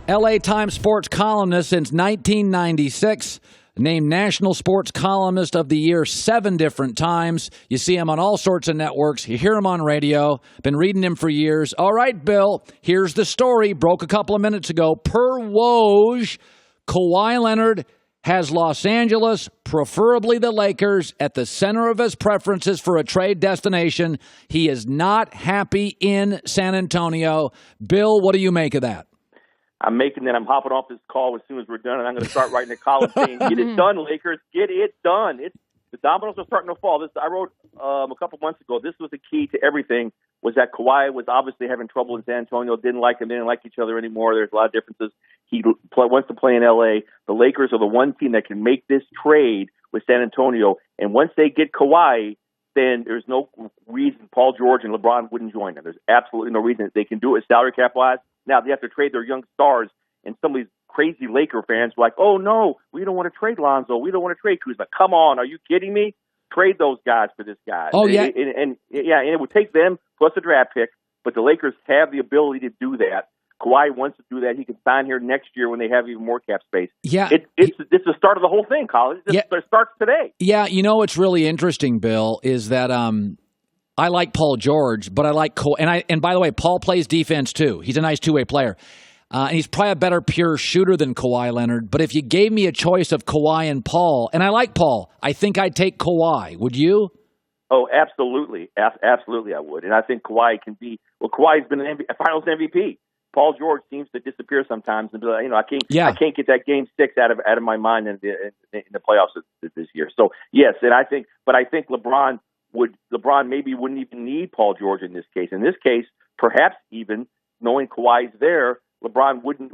LA Times sports columnist since 1996. Named National Sports Columnist of the Year 7 different times. You see him on all sorts of networks. You hear him on radio. Been reading him for years. All right, Bill, here's the story. Broke a couple of minutes ago. Per Woj, Kawhi Leonard has Los Angeles, preferably the Lakers, at the center of his preferences for a trade destination. He is not happy in San Antonio. Bill, what do you make of that? I'm making that. I'm hopping off this call as soon as we're done, and I'm going to start writing a column saying, "Get it done, Lakers. Get it done." The dominoes are starting to fall. I wrote a couple months ago. This was the key to everything. Was that Kawhi was obviously having trouble in San Antonio. Didn't like him. Didn't like each other anymore. There's a lot of differences. He wants to play in L.A. The Lakers are the one team that can make this trade with San Antonio. And once they get Kawhi, then there's no reason Paul George and LeBron wouldn't join them. There's absolutely no reason they can do it salary cap wise. Now they have to trade their young stars, and some of these crazy Laker fans were like, "Oh no, we don't want to trade Lonzo. We don't want to trade Kuzma." Come on, are you kidding me? Trade those guys for this guy. Oh yeah, and it would take them plus a draft pick, but the Lakers have the ability to do that. Kawhi wants to do that. He can sign here next year when they have even more cap space. Yeah, it's the start of the whole thing, Colin. It starts today. Yeah, you know what's really interesting, Bill, is that I like Paul George, but I like Kawhi. And by the way, Paul plays defense too. He's a nice two-way player. And he's probably a better pure shooter than Kawhi Leonard. But if you gave me a choice of Kawhi and Paul, and I like Paul, I think I'd take Kawhi. Would you? Oh, absolutely. Absolutely I would. And I think Kawhi can be – well, Kawhi's been a Finals MVP. Paul George seems to disappear sometimes and be like, I can't get that Game 6 out of my mind in the playoffs this year. So, yes, and I think LeBron maybe wouldn't even need Paul George in this case. In this case, perhaps even knowing Kawhi's there, LeBron wouldn't,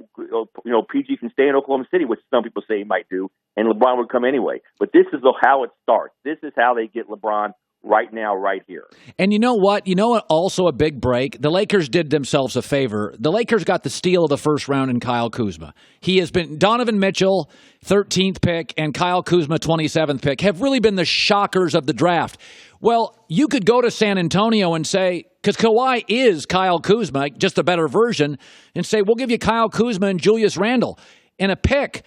PG can stay in Oklahoma City, which some people say he might do, and LeBron would come anyway. But this is how it starts. This is how they get LeBron right now, right here. And you know what? Also a big break. The Lakers did themselves a favor. The Lakers got the steal of the first round in Kyle Kuzma. He has been Donovan Mitchell, 13th pick, and Kyle Kuzma, 27th pick, have really been the shockers of the draft. Well, you could go to San Antonio and say, because Kawhi is Kyle Kuzma, just a better version, and say, we'll give you Kyle Kuzma and Julius Randle in a pick.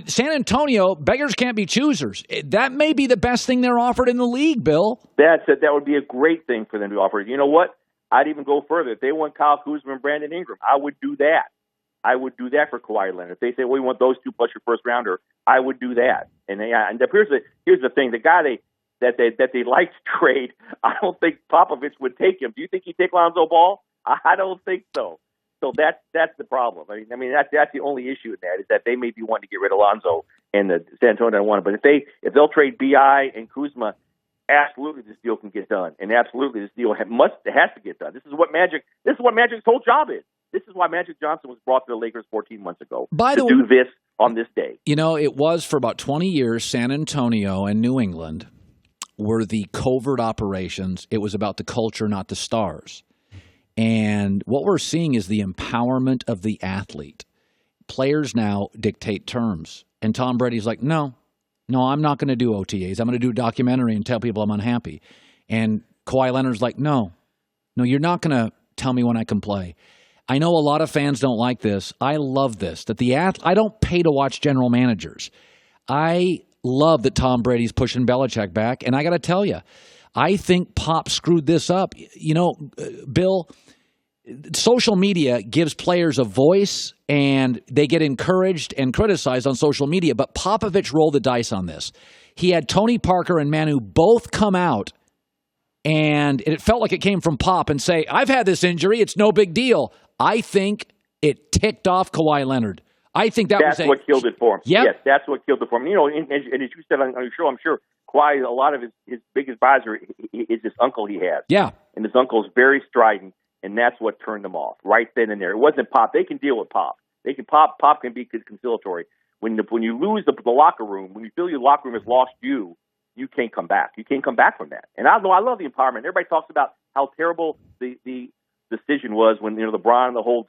San Antonio, beggars can't be choosers. That may be the best thing they're offered in the league, Bill. That would be a great thing for them to offer. You know what? I'd even go further. If they want Kyle Kuzma and Brandon Ingram, I would do that. I would do that for Kawhi Leonard. If they say, well, we want those two plus your first rounder, I would do that. And here's the thing. The guy that they like to trade, I don't think Popovich would take him. Do you think he'd take Lonzo Ball? I don't think so. So that's the problem. I mean that's the only issue in that is that they may be wanting to get rid of Lonzo and the San Antonio don't want it. But if they'll trade BI and Kuzma, absolutely this deal can get done, and absolutely this deal has to get done. This is what Magic's whole job is. This is why Magic Johnson was brought to the Lakers 14 months ago to do this on this day. It was for about 20 years. San Antonio and New England were the covert operations. It was about the culture, not the stars. And what we're seeing is the empowerment of the athlete. Players now dictate terms. And Tom Brady's like, no, I'm not going to do OTAs. I'm going to do a documentary and tell people I'm unhappy. And Kawhi Leonard's like, no, you're not going to tell me when I can play. I know a lot of fans don't like this. I love this. I don't pay to watch general managers. I love that Tom Brady's pushing Belichick back. And I got to tell you, I think Pop screwed this up. Bill, social media gives players a voice, and they get encouraged and criticized on social media. But Popovich rolled the dice on this. He had Tony Parker and Manu both come out, and it felt like it came from Pop and say, I've had this injury. It's no big deal. I think it ticked off Kawhi Leonard. I think that's what killed it for him. Yep. Yes, that's what killed it for him. And as you said on your show, I'm sure Kawhi, a lot of his big advisor is this uncle he has. Yeah. And his uncle is very strident, and that's what turned them off right then and there. It wasn't Pop. They can deal with Pop. Pop can be conciliatory. When you lose the locker room, when you feel your locker room has lost you, you can't come back. You can't come back from that. And I love the empowerment. Everybody talks about how terrible the decision was when LeBron the whole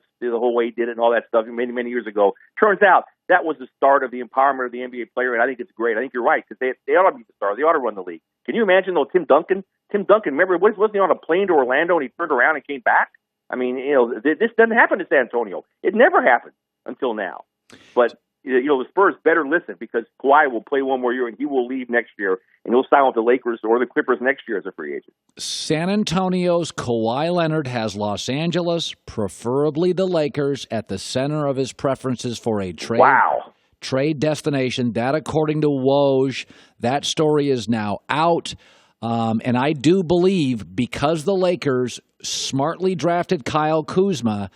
way he did it and all that stuff many years ago. Turns out that was the start of the empowerment of the NBA player, and I think it's great. I think you're right because they ought to be the star. They ought to run the league. Can you imagine though Tim Duncan, remember wasn't he on a plane to Orlando and he turned around and came back? I mean, this doesn't happen to San Antonio. It never happens. until now. But the Spurs better listen, because Kawhi will play one more year and he will leave next year, and he'll sign with the Lakers or the Clippers next year as a free agent. San Antonio's Kawhi Leonard has Los Angeles, preferably the Lakers, at the center of his preferences for a trade destination. That, according to Woj, that story is now out. And I do believe, because the Lakers smartly drafted Kyle Kuzma,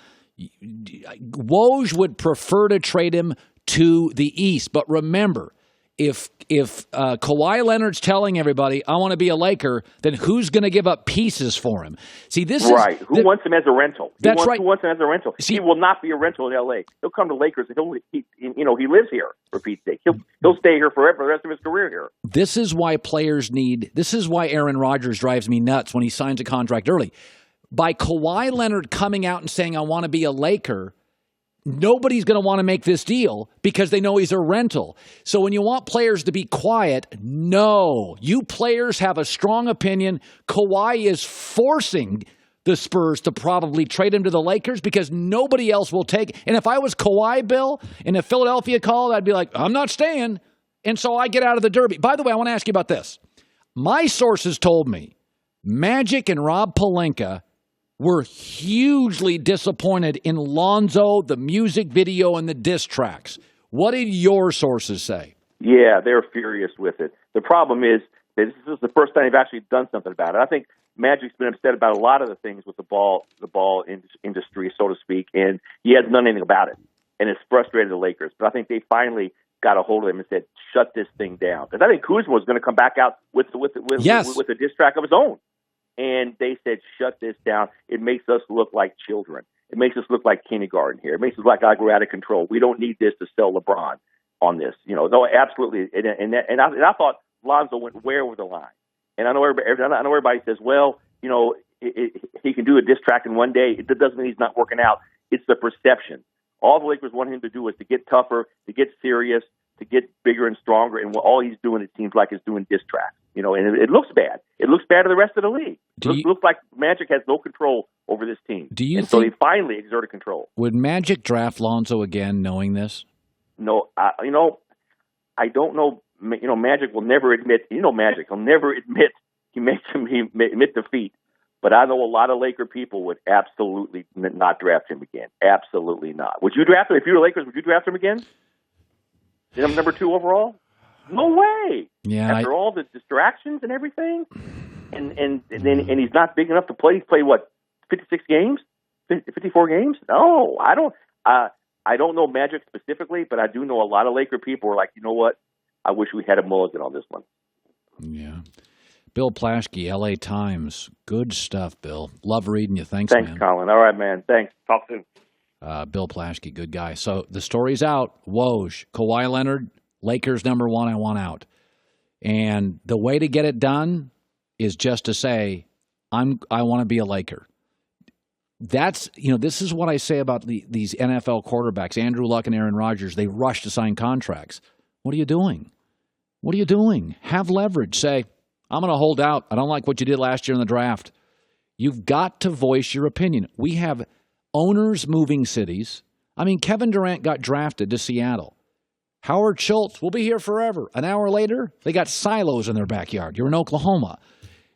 Woj would prefer to trade him to the East. But remember, if Kawhi Leonard's telling everybody, I want to be a Laker, then who's going to give up pieces for him? See, this is right. Who wants him as a rental? Who wants him as a rental? See, he will not be a rental in L.A. He'll come to Lakers, and he lives here, for Pete's sake. He'll stay here forever, the rest of his career here. This is why this is why Aaron Rodgers drives me nuts when he signs a contract early. By Kawhi Leonard coming out and saying, I want to be a Laker, nobody's going to want to make this deal because they know he's a rental. So when you want players to be quiet, no. You players have a strong opinion. Kawhi is forcing the Spurs to probably trade him to the Lakers because nobody else will take. And if I was Kawhi, Bill, and if Philadelphia called, I'd be like, I'm not staying. And so I get out of the derby. By the way, I want to ask you about this. My sources told me Magic and Rob Pelinka were hugely disappointed in Lonzo, the music video, and the diss tracks. What did your sources say? Yeah, they're furious with it. The problem is that this is the first time they've actually done something about it. I think Magic's been upset about a lot of the things with the ball industry, so to speak, and he hasn't done anything about it. And it's frustrated the Lakers. But I think they finally got a hold of him and said, shut this thing down. Because I think Kuzma was going to come back out with a diss track of his own. And they said, shut this down. It makes us look like children. It makes us look like kindergarten here. It makes us look like we're out of control. We don't need this to sell LeBron on this. No, absolutely. And I thought Lonzo went way over the line. And I know everybody says, well, he can do a diss track in one day. It doesn't mean he's not working out. It's the perception. All the Lakers want him to do is to get tougher, to get serious, to get bigger and stronger. And all he's doing, it seems like, is doing diss tracks. And it looks bad. It looks bad to the rest of the league. It looks like Magic has no control over this team. So they finally exerted control. Would Magic draft Lonzo again, knowing this? No, I don't know. Magic will never admit. Magic. He'll never admit he admit defeat. But I know a lot of Laker people would absolutely not draft him again. Absolutely not. Would you draft him if you were Lakers? Would you draft him again? Number 2 overall? No way. Yeah. After all the distractions and everything, and he's not big enough to play. He's played 56 games, 54 games. No, I don't know Magic specifically, but I do know a lot of Laker people are like, you know what? I wish we had a mulligan on this one. Yeah. Bill Plaschke, LA Times. Good stuff, Bill. Love reading you. Thanks, man. Thanks, Colin. All right, man. Thanks. Talk soon. Bill Plaschke, good guy. So the story's out. Woj, Kawhi Leonard, Lakers number 1, I want out. And the way to get it done is just to say, I want to be a Laker. That's, this is what I say about these NFL quarterbacks, Andrew Luck and Aaron Rodgers. They rush to sign contracts. What are you doing? What are you doing? Have leverage. Say, I'm going to hold out. I don't like what you did last year in the draft. You've got to voice your opinion. We have owners moving cities. I mean, Kevin Durant got drafted to Seattle. Howard Schultz will be here forever. An hour later, they got silos in their backyard. You're in Oklahoma.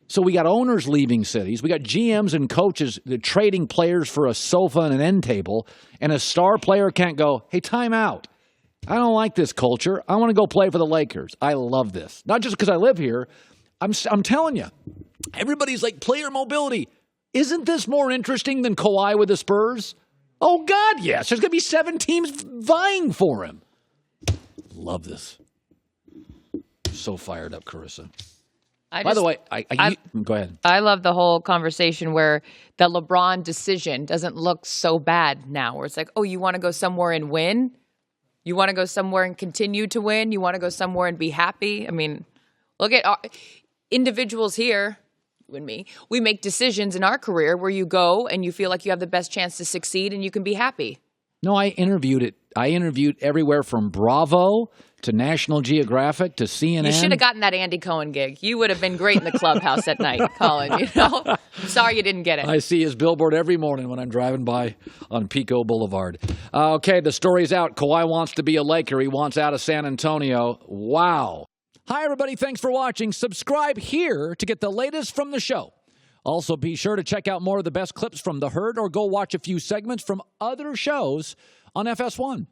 So we got owners leaving cities. We got GMs and coaches trading players for a sofa and an end table, and a star player can't go, hey, time out. I don't like this culture. I want to go play for the Lakers. I love this. Not just because I live here. I'm telling you, everybody's like, player mobility. Isn't this more interesting than Kawhi with the Spurs? Oh, God, yes. There's going to be 7 teams vying for him. Love this. So fired up, Carissa. By the way, go ahead. I love the whole conversation where the LeBron decision doesn't look so bad now, where it's like, oh, you want to go somewhere and win? You want to go somewhere and continue to win? You want to go somewhere and be happy? I mean, look at individuals here, you and me. We make decisions in our career where you go and you feel like you have the best chance to succeed and you can be happy. No, I interviewed I interviewed everywhere from Bravo to National Geographic to CNN. You should have gotten that Andy Cohen gig. You would have been great in the clubhouse at night, Colin. You know, sorry you didn't get it. I see his billboard every morning when I'm driving by on Pico Boulevard. Okay, the story's out. Kawhi wants to be a Laker. He wants out of San Antonio. Wow. Hi, everybody. Thanks for watching. Subscribe here to get the latest from the show. Also, be sure to check out more of the best clips from The Herd or go watch a few segments from other shows on FS1.